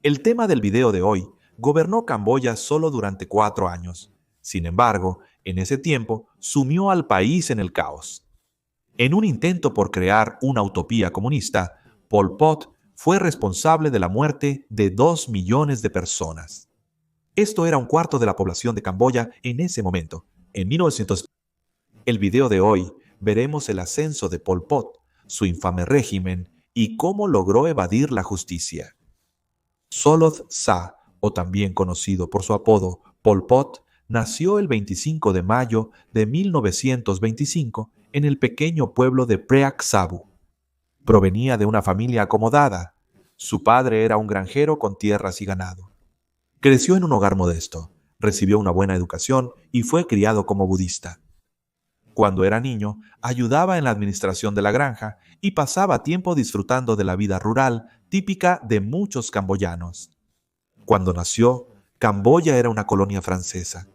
El tema del video de hoy gobernó Camboya solo durante 4 años. Sin embargo, en ese tiempo sumió al país en el caos. En un intento por crear una utopía comunista, Pol Pot fue responsable de la muerte de 2 millones de personas. Esto era un cuarto de la población de Camboya en ese momento. En 1900, el video de hoy veremos el ascenso de Pol Pot, su infame régimen y cómo logró evadir la justicia. Soloth Sa, o también conocido por su apodo Pol Pot, nació el 25 de mayo de 1925 en el pequeño pueblo de Preak Sabu. Provenía de una familia acomodada. Su padre era un granjero con tierras y ganado. Creció en un hogar modesto, recibió una buena educación y fue criado como budista. Cuando era niño, ayudaba en la administración de la granja y pasaba tiempo disfrutando de la vida rural típica de muchos camboyanos. Cuando nació, Camboya era una colonia francesa.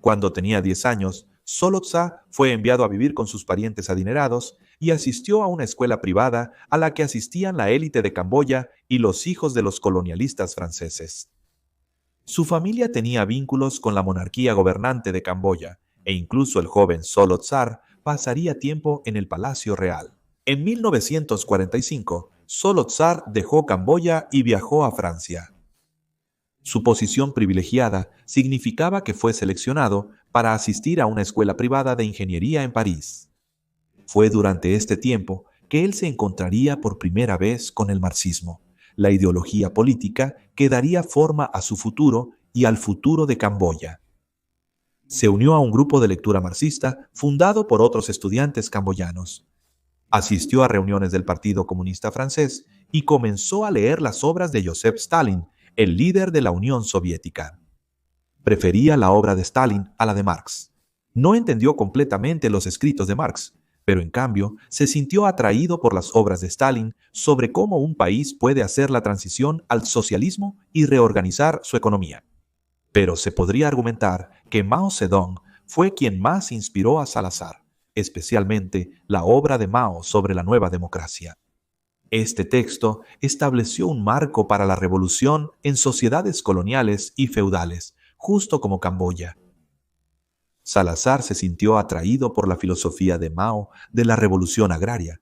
Cuando tenía 10 años, Solotsa fue enviado a vivir con sus parientes adinerados y asistió a una escuela privada a la que asistían la élite de Camboya y los hijos de los colonialistas franceses. Su familia tenía vínculos con la monarquía gobernante de Camboya, e incluso el joven Solotsar pasaría tiempo en el Palacio Real. En 1945, Solotsar dejó Camboya y viajó a Francia. Su posición privilegiada significaba que fue seleccionado para asistir a una escuela privada de ingeniería en París. Fue durante este tiempo que él se encontraría por primera vez con el marxismo, la ideología política que daría forma a su futuro y al futuro de Camboya. Se unió a un grupo de lectura marxista fundado por otros estudiantes camboyanos. Asistió a reuniones del Partido Comunista Francés y comenzó a leer las obras de Joseph Stalin, el líder de la Unión Soviética. Prefería la obra de Stalin a la de Marx. No entendió completamente los escritos de Marx, pero en cambio se sintió atraído por las obras de Stalin sobre cómo un país puede hacer la transición al socialismo y reorganizar su economía. Pero se podría argumentar que Mao Zedong fue quien más inspiró a Salazar, especialmente la obra de Mao sobre la nueva democracia. Este texto estableció un marco para la revolución en sociedades coloniales y feudales, justo como Camboya. Salazar se sintió atraído por la filosofía de Mao de la revolución agraria,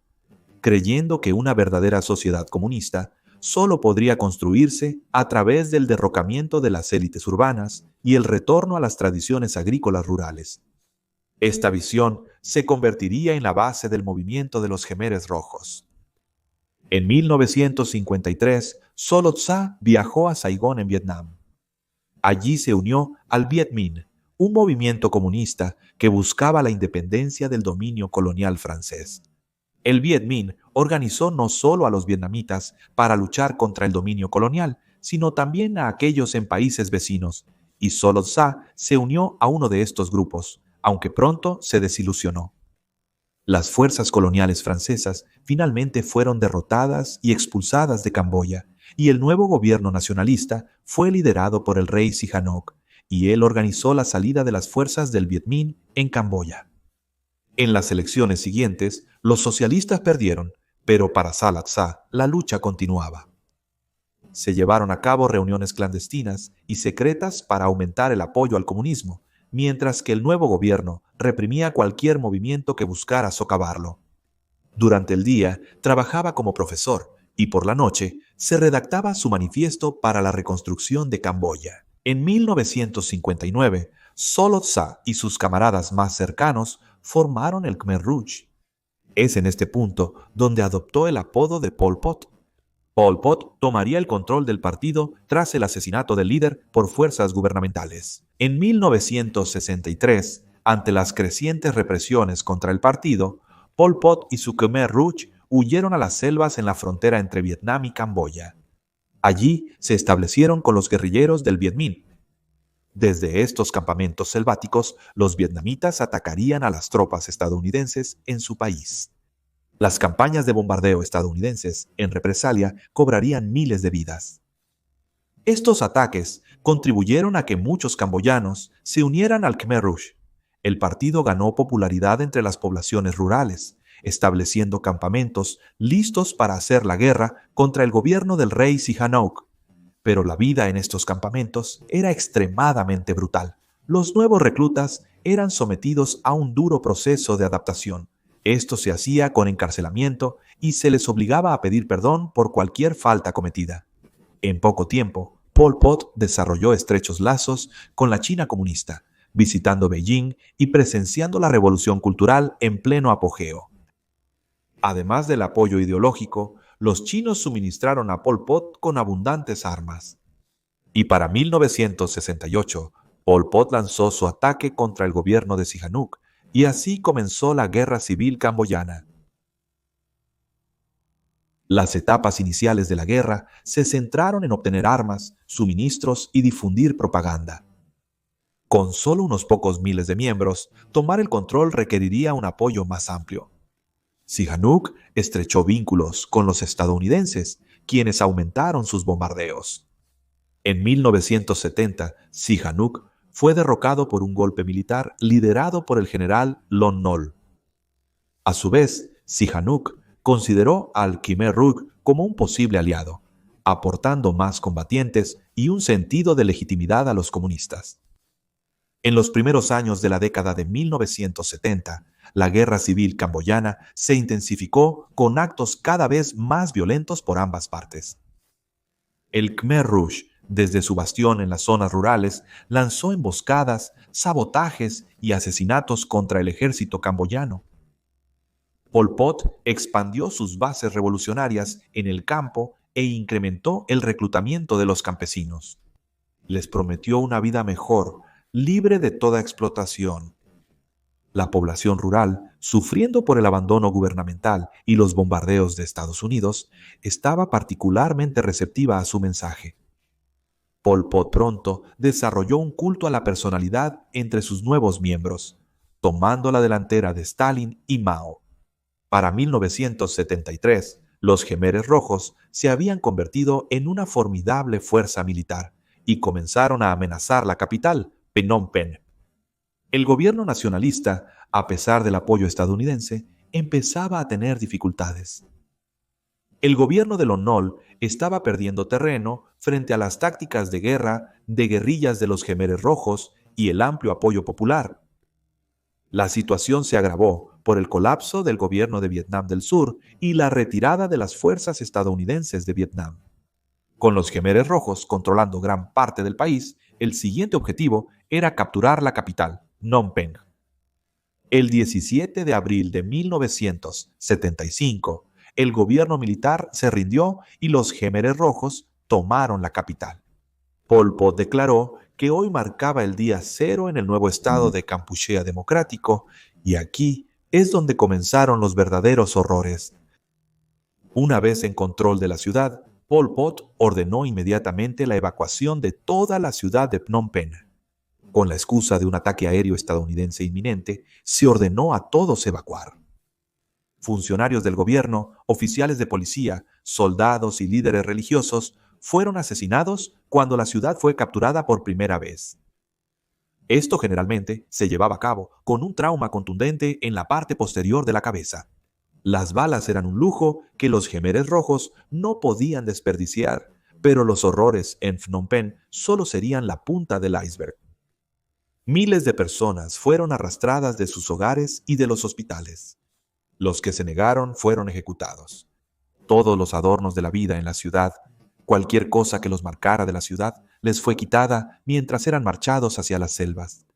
creyendo que una verdadera sociedad comunista solo podría construirse a través del derrocamiento de las élites urbanas y el retorno a las tradiciones agrícolas rurales. Esta visión se convertiría en la base del movimiento de los Jemeres Rojos. En 1953, Solotsa viajó a Saigón en Vietnam. Allí se unió al Viet Minh, un movimiento comunista que buscaba la independencia del dominio colonial francés. El Viet Minh organizó no solo a los vietnamitas para luchar contra el dominio colonial, sino también a aquellos en países vecinos, y Solotsa se unió a uno de estos grupos, aunque pronto se desilusionó. Las fuerzas coloniales francesas finalmente fueron derrotadas y expulsadas de Camboya, y el nuevo gobierno nacionalista fue liderado por el rey Sihanouk, y él organizó la salida de las fuerzas del Viet Minh en Camboya. En las elecciones siguientes, los socialistas perdieron, pero para Salat-Sa la lucha continuaba. Se llevaron a cabo reuniones clandestinas y secretas para aumentar el apoyo al comunismo, mientras que el nuevo gobierno reprimía cualquier movimiento que buscara socavarlo. Durante el día trabajaba como profesor y por la noche se redactaba su manifiesto para la reconstrucción de Camboya. En 1959, Solotsa y sus camaradas más cercanos formaron el Khmer Rouge. Es en este punto donde adoptó el apodo de Pol Pot. Pol Pot tomaría el control del partido tras el asesinato del líder por fuerzas gubernamentales. En 1963, ante las crecientes represiones contra el partido, Pol Pot y su Khmer Rouge huyeron a las selvas en la frontera entre Vietnam y Camboya. Allí se establecieron con los guerrilleros del Viet Minh. Desde estos campamentos selváticos, los vietnamitas atacarían a las tropas estadounidenses en su país. Las campañas de bombardeo estadounidenses, en represalia, cobrarían miles de vidas. Estos ataques contribuyeron a que muchos camboyanos se unieran al Khmer Rouge. El partido ganó popularidad entre las poblaciones rurales, estableciendo campamentos listos para hacer la guerra contra el gobierno del rey Sihanouk. Pero la vida en estos campamentos era extremadamente brutal. Los nuevos reclutas eran sometidos a un duro proceso de adaptación. Esto se hacía con encarcelamiento y se les obligaba a pedir perdón por cualquier falta cometida. En poco tiempo, Pol Pot desarrolló estrechos lazos con la China comunista, visitando Beijing y presenciando la revolución cultural en pleno apogeo. Además del apoyo ideológico, los chinos suministraron a Pol Pot con abundantes armas. Y para 1968, Pol Pot lanzó su ataque contra el gobierno de Sihanouk, y así comenzó la Guerra Civil Camboyana. Las etapas iniciales de la guerra se centraron en obtener armas, suministros y difundir propaganda. Con solo unos pocos miles de miembros, tomar el control requeriría un apoyo más amplio. Sihanouk estrechó vínculos con los estadounidenses, quienes aumentaron sus bombardeos. En 1970, Sihanouk fue derrocado por un golpe militar liderado por el general Lon Nol. A su vez, Sihanouk consideró al Khmer Rouge como un posible aliado, aportando más combatientes y un sentido de legitimidad a los comunistas. En los primeros años de la década de 1970, la guerra civil camboyana se intensificó con actos cada vez más violentos por ambas partes. El Khmer Rouge, desde su bastión en las zonas rurales, lanzó emboscadas, sabotajes y asesinatos contra el ejército camboyano. Pol Pot expandió sus bases revolucionarias en el campo e incrementó el reclutamiento de los campesinos. Les prometió una vida mejor, libre de toda explotación. La población rural, sufriendo por el abandono gubernamental y los bombardeos de Estados Unidos, estaba particularmente receptiva a su mensaje. Pol Pot pronto desarrolló un culto a la personalidad entre sus nuevos miembros, tomando la delantera de Stalin y Mao. Para 1973, los Khmeres Rojos se habían convertido en una formidable fuerza militar y comenzaron a amenazar la capital, Phnom Penh. El gobierno nacionalista, a pesar del apoyo estadounidense, empezaba a tener dificultades. El gobierno de Lon Nol estaba perdiendo terreno frente a las tácticas de guerra de guerrillas de los Khmeres Rojos y el amplio apoyo popular. La situación se agravó por el colapso del gobierno de Vietnam del Sur y la retirada de las fuerzas estadounidenses de Vietnam. Con los Khmeres Rojos controlando gran parte del país, el siguiente objetivo era capturar la capital, Phnom Penh. El 17 de abril de 1975, el gobierno militar se rindió y los Khmeres Rojos tomaron la capital. Pol Pot declaró que hoy marcaba el día cero en el nuevo estado de Kampuchea democrático, y aquí es donde comenzaron los verdaderos horrores. Una vez en control de la ciudad, Pol Pot ordenó inmediatamente la evacuación de toda la ciudad de Phnom Penh. Con la excusa de un ataque aéreo estadounidense inminente, se ordenó a todos evacuar. Funcionarios del gobierno, oficiales de policía, soldados y líderes religiosos fueron asesinados cuando la ciudad fue capturada por primera vez. Esto generalmente se llevaba a cabo con un trauma contundente en la parte posterior de la cabeza. Las balas eran un lujo que los Khmeres Rojos no podían desperdiciar, pero los horrores en Phnom Penh solo serían la punta del iceberg. Miles de personas fueron arrastradas de sus hogares y de los hospitales. Los que se negaron fueron ejecutados. Todos los adornos de la vida en la ciudad, cualquier cosa que los marcara de la ciudad, les fue quitada mientras eran marchados hacia las selvas.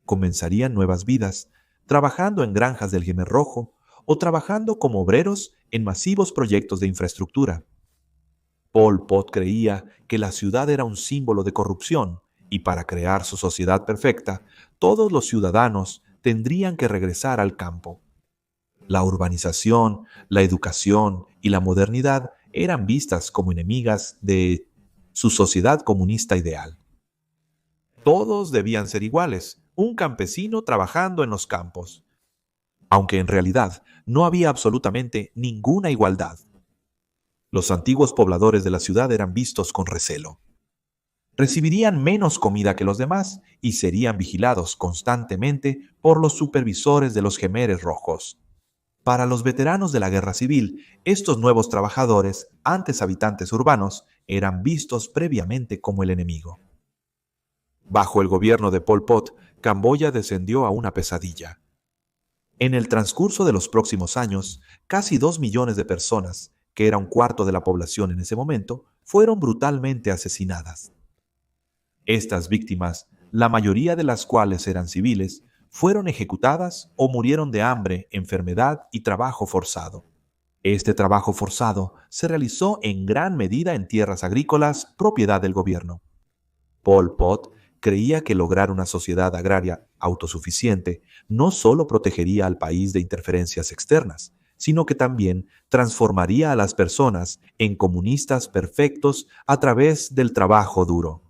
Comenzarían nuevas vidas, trabajando en granjas del Khmer Rojo o trabajando como obreros en masivos proyectos de infraestructura. Pol Pot creía que la ciudad era un símbolo de corrupción y para crear su sociedad perfecta, todos los ciudadanos tendrían que regresar al campo. La urbanización, la educación y la modernidad eran vistas como enemigas de su sociedad comunista ideal. Todos debían ser iguales, un campesino trabajando en los campos. Aunque en realidad no había absolutamente ninguna igualdad. Los antiguos pobladores de la ciudad eran vistos con recelo. Recibirían menos comida que los demás y serían vigilados constantemente por los supervisores de los Khmeres Rojos. Para los veteranos de la guerra civil, estos nuevos trabajadores, antes habitantes urbanos, eran vistos previamente como el enemigo. Bajo el gobierno de Pol Pot, Camboya descendió a una pesadilla. En el transcurso de los próximos años, casi 2 millones de personas, que era un cuarto de la población en ese momento, fueron brutalmente asesinadas. Estas víctimas, la mayoría de las cuales eran civiles, fueron ejecutadas o murieron de hambre, enfermedad y trabajo forzado. Este trabajo forzado se realizó en gran medida en tierras agrícolas propiedad del gobierno. Pol Pot creía que lograr una sociedad agraria autosuficiente no solo protegería al país de interferencias externas, sino que también transformaría a las personas en comunistas perfectos a través del trabajo duro.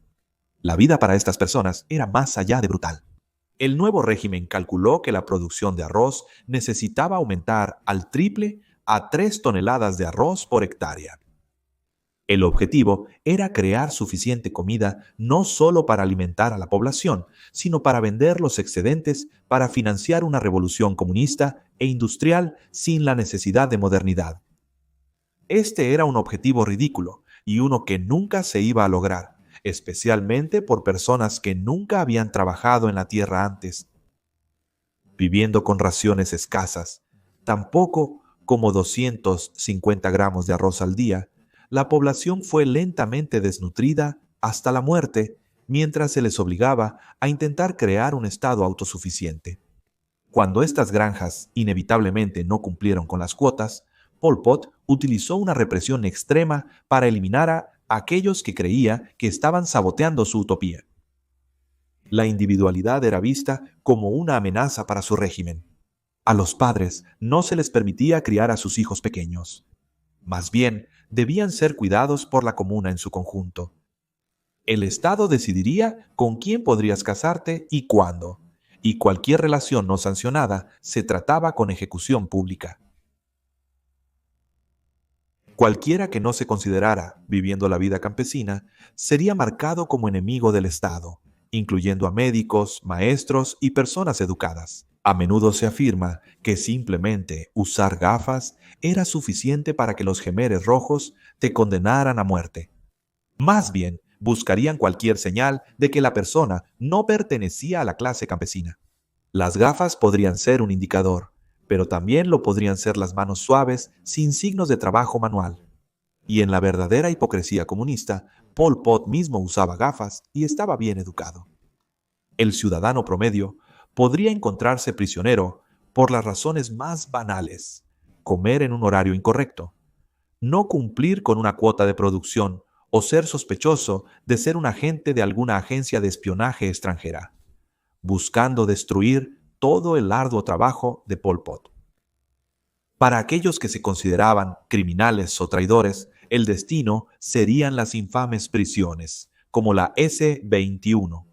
La vida para estas personas era más allá de brutal. El nuevo régimen calculó que la producción de arroz necesitaba aumentar al triple a 3 toneladas de arroz por hectárea. El objetivo era crear suficiente comida no solo para alimentar a la población, sino para vender los excedentes para financiar una revolución comunista e industrial sin la necesidad de modernidad. Este era un objetivo ridículo y uno que nunca se iba a lograr, especialmente por personas que nunca habían trabajado en la tierra antes, viviendo con raciones escasas, tan poco como 250 gramos de arroz al día. La población fue lentamente desnutrida hasta la muerte, mientras se les obligaba a intentar crear un estado autosuficiente. Cuando estas granjas inevitablemente no cumplieron con las cuotas, Pol Pot utilizó una represión extrema para eliminar a aquellos que creía que estaban saboteando su utopía. La individualidad era vista como una amenaza para su régimen. A los padres no se les permitía criar a sus hijos pequeños. Más bien, debían ser cuidados por la comuna en su conjunto. El Estado decidiría con quién podrías casarte y cuándo, y cualquier relación no sancionada se trataba con ejecución pública. Cualquiera que no se considerara viviendo la vida campesina sería marcado como enemigo del Estado, incluyendo a médicos, maestros y personas educadas. A menudo se afirma que simplemente usar gafas era suficiente para que los Jemeres Rojos te condenaran a muerte. Más bien, buscarían cualquier señal de que la persona no pertenecía a la clase campesina. Las gafas podrían ser un indicador, pero también lo podrían ser las manos suaves sin signos de trabajo manual. Y en la verdadera hipocresía comunista, Pol Pot mismo usaba gafas y estaba bien educado. El ciudadano promedio podría encontrarse prisionero por las razones más banales: comer en un horario incorrecto, no cumplir con una cuota de producción o ser sospechoso de ser un agente de alguna agencia de espionaje extranjera, buscando destruir todo el arduo trabajo de Pol Pot. Para aquellos que se consideraban criminales o traidores, el destino serían las infames prisiones, como la S-21.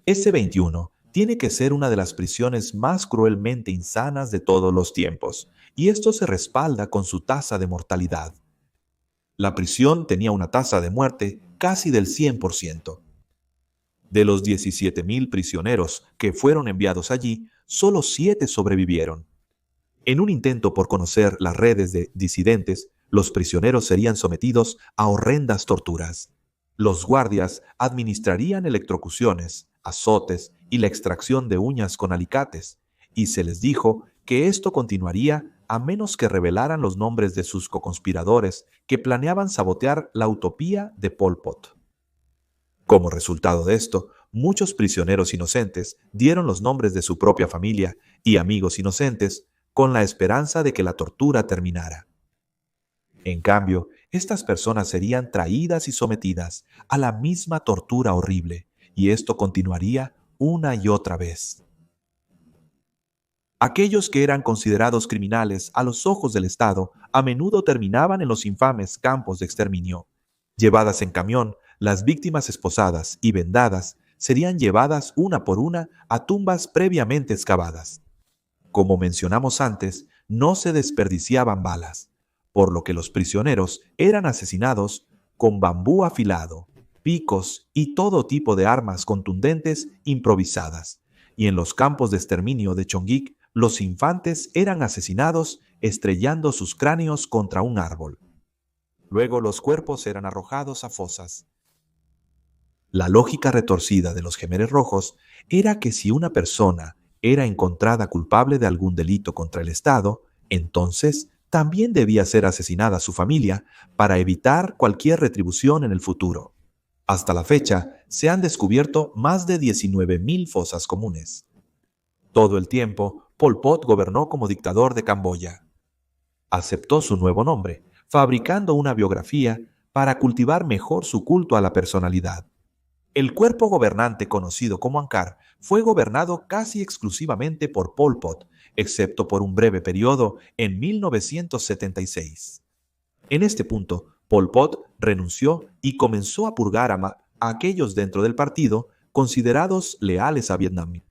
S-21 tiene que ser una de las prisiones más cruelmente insanas de todos los tiempos, y esto se respalda con su tasa de mortalidad. La prisión tenía una tasa de muerte casi del 100%. De los 17,000 prisioneros que fueron enviados allí, solo 7 sobrevivieron. En un intento por conocer las redes de disidentes, los prisioneros serían sometidos a horrendas torturas. Los guardias administrarían electrocuciones, azotes y la extracción de uñas con alicates, y se les dijo que esto continuaría a menos que revelaran los nombres de sus coconspiradores que planeaban sabotear la utopía de Pol Pot. Como resultado de esto, muchos prisioneros inocentes dieron los nombres de su propia familia y amigos inocentes con la esperanza de que la tortura terminara. En cambio, estas personas serían traídas y sometidas a la misma tortura horrible, y esto continuaría una y otra vez. Aquellos que eran considerados criminales a los ojos del Estado a menudo terminaban en los infames campos de exterminio. Llevadas en camión, las víctimas esposadas y vendadas serían llevadas una por una a tumbas previamente excavadas. Como mencionamos antes, no se desperdiciaban balas, por lo que los prisioneros eran asesinados con bambú afilado, picos y todo tipo de armas contundentes improvisadas, y en los campos de exterminio de Chongqing los infantes eran asesinados estrellando sus cráneos contra un árbol. Luego los cuerpos eran arrojados a fosas. La lógica retorcida de los Jemeres Rojos era que si una persona era encontrada culpable de algún delito contra el Estado, entonces también debía ser asesinada su familia para evitar cualquier retribución en el futuro. Hasta la fecha, se han descubierto más de 19.000 fosas comunes. Todo el tiempo, Pol Pot gobernó como dictador de Camboya. Aceptó su nuevo nombre, fabricando una biografía para cultivar mejor su culto a la personalidad. El cuerpo gobernante conocido como Angkar fue gobernado casi exclusivamente por Pol Pot, excepto por un breve periodo en 1976. En este punto, Pol Pot renunció y comenzó a purgar a aquellos dentro del partido considerados leales a Vietnam.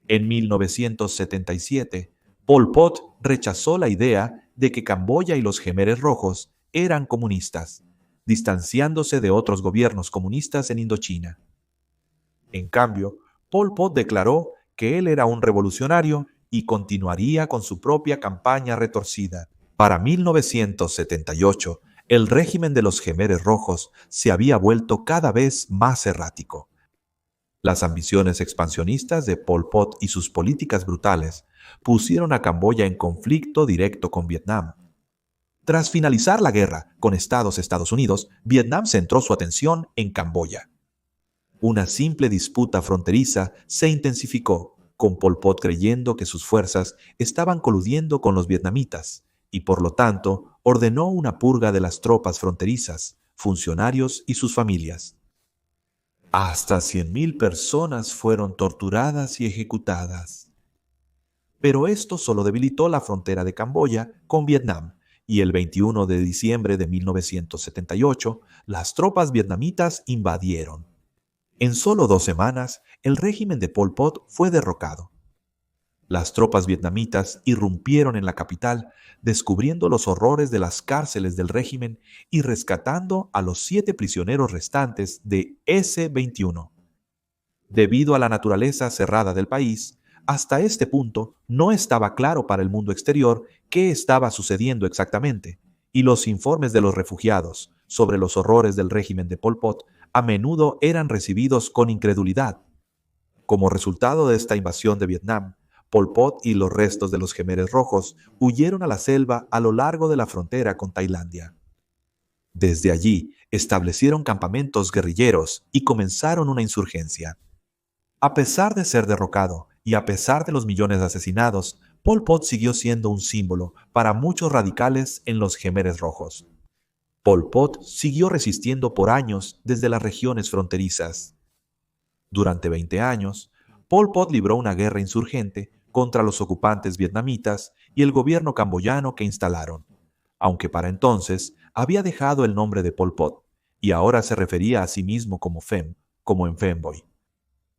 En 1977, Pol Pot rechazó la idea de que Camboya y los Jemeres Rojos eran comunistas, distanciándose de otros gobiernos comunistas en Indochina. En cambio, Pol Pot declaró que él era un revolucionario y continuaría con su propia campaña retorcida. Para 1978, el régimen de los Jemeres Rojos se había vuelto cada vez más errático. Las ambiciones expansionistas de Pol Pot y sus políticas brutales pusieron a Camboya en conflicto directo con Vietnam. Tras finalizar la guerra con Estados Unidos, Vietnam centró su atención en Camboya. Una simple disputa fronteriza se intensificó, con Pol Pot creyendo que sus fuerzas estaban coludiendo con los vietnamitas y por lo tanto ordenó una purga de las tropas fronterizas, funcionarios y sus familias. Hasta 100.000 personas fueron torturadas y ejecutadas. Pero esto solo debilitó la frontera de Camboya con Vietnam, y el 21 de diciembre de 1978, las tropas vietnamitas invadieron. En solo 2 semanas, el régimen de Pol Pot fue derrocado. Las tropas vietnamitas irrumpieron en la capital, descubriendo los horrores de las cárceles del régimen y rescatando a los 7 prisioneros restantes de S-21. Debido a la naturaleza cerrada del país, hasta este punto no estaba claro para el mundo exterior qué estaba sucediendo exactamente, y los informes de los refugiados sobre los horrores del régimen de Pol Pot a menudo eran recibidos con incredulidad. Como resultado de esta invasión de Vietnam, Pol Pot y los restos de los Jemeres Rojos huyeron a la selva a lo largo de la frontera con Tailandia. Desde allí establecieron campamentos guerrilleros y comenzaron una insurgencia. A pesar de ser derrocado y a pesar de los millones de asesinados, Pol Pot siguió siendo un símbolo para muchos radicales en los Jemeres Rojos. Pol Pot siguió resistiendo por años desde las regiones fronterizas. Durante 20 años, Pol Pot libró una guerra insurgente contra los ocupantes vietnamitas y el gobierno camboyano que instalaron, aunque para entonces había dejado el nombre de Pol Pot y ahora se refería a sí mismo como Phem, como en Femboy.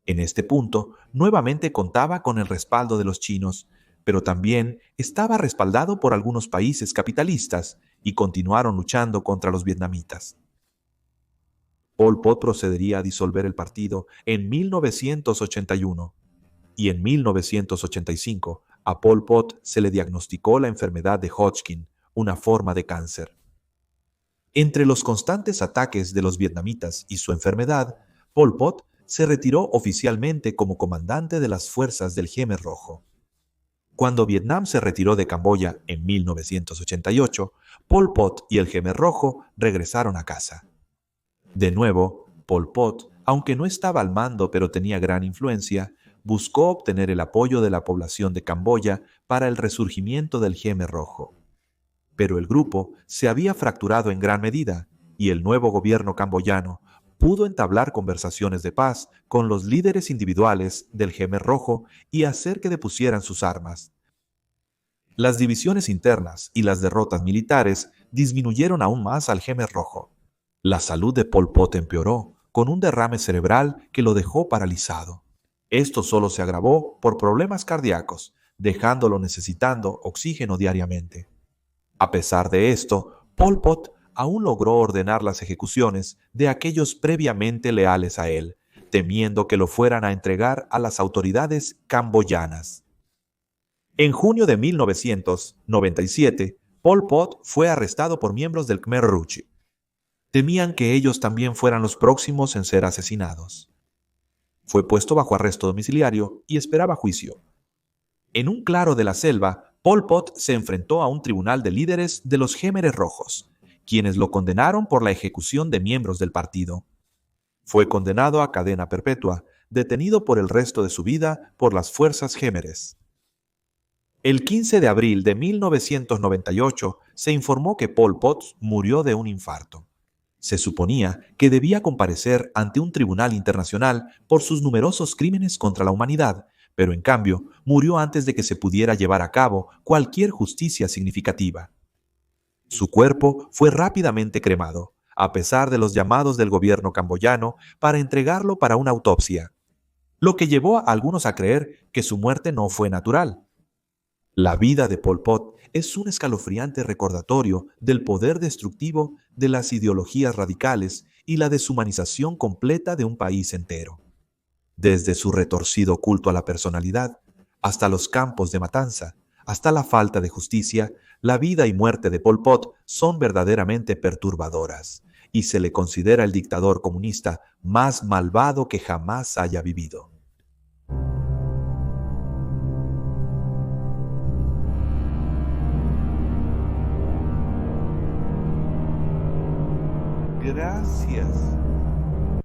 En este punto, nuevamente contaba con el respaldo de los chinos, pero también estaba respaldado por algunos países capitalistas y continuaron luchando contra los vietnamitas. Pol Pot procedería a disolver el partido en 1981 y en 1985 a Pol Pot se le diagnosticó la enfermedad de Hodgkin, una forma de cáncer. Entre los constantes ataques de los vietnamitas y su enfermedad, Pol Pot se retiró oficialmente como comandante de las fuerzas del Jemer Rojo. Cuando Vietnam se retiró de Camboya en 1988, Pol Pot y el Jemer Rojo regresaron a casa. De nuevo, Pol Pot, aunque no estaba al mando pero tenía gran influencia, buscó obtener el apoyo de la población de Camboya para el resurgimiento del Jemer Rojo. Pero el grupo se había fracturado en gran medida y el nuevo gobierno camboyano pudo entablar conversaciones de paz con los líderes individuales del Jemer Rojo y hacer que depusieran sus armas. Las divisiones internas y las derrotas militares disminuyeron aún más al Jemer Rojo. La salud de Pol Pot empeoró, con un derrame cerebral que lo dejó paralizado. Esto solo se agravó por problemas cardíacos, dejándolo necesitando oxígeno diariamente. A pesar de esto, Pol Pot aún logró ordenar las ejecuciones de aquellos previamente leales a él, temiendo que lo fueran a entregar a las autoridades camboyanas. En junio de 1997, Pol Pot fue arrestado por miembros del Khmer Rouge. Temían que ellos también fueran los próximos en ser asesinados. Fue puesto bajo arresto domiciliario y esperaba juicio. En un claro de la selva, Pol Pot se enfrentó a un tribunal de líderes de los Khmeres Rojos, quienes lo condenaron por la ejecución de miembros del partido. Fue condenado a cadena perpetua, detenido por el resto de su vida por las fuerzas Khmeres. El 15 de abril de 1998 se informó que Pol Pot murió de un infarto. Se suponía que debía comparecer ante un tribunal internacional por sus numerosos crímenes contra la humanidad, pero en cambio murió antes de que se pudiera llevar a cabo cualquier justicia significativa. Su cuerpo fue rápidamente cremado, a pesar de los llamados del gobierno camboyano para entregarlo para una autopsia, lo que llevó a algunos a creer que su muerte no fue natural. La vida de Pol Pot es un escalofriante recordatorio del poder destructivo de las ideologías radicales y la deshumanización completa de un país entero. Desde su retorcido culto a la personalidad, hasta los campos de matanza, hasta la falta de justicia, la vida y muerte de Pol Pot son verdaderamente perturbadoras, y se le considera el dictador comunista más malvado que jamás haya vivido. Gracias.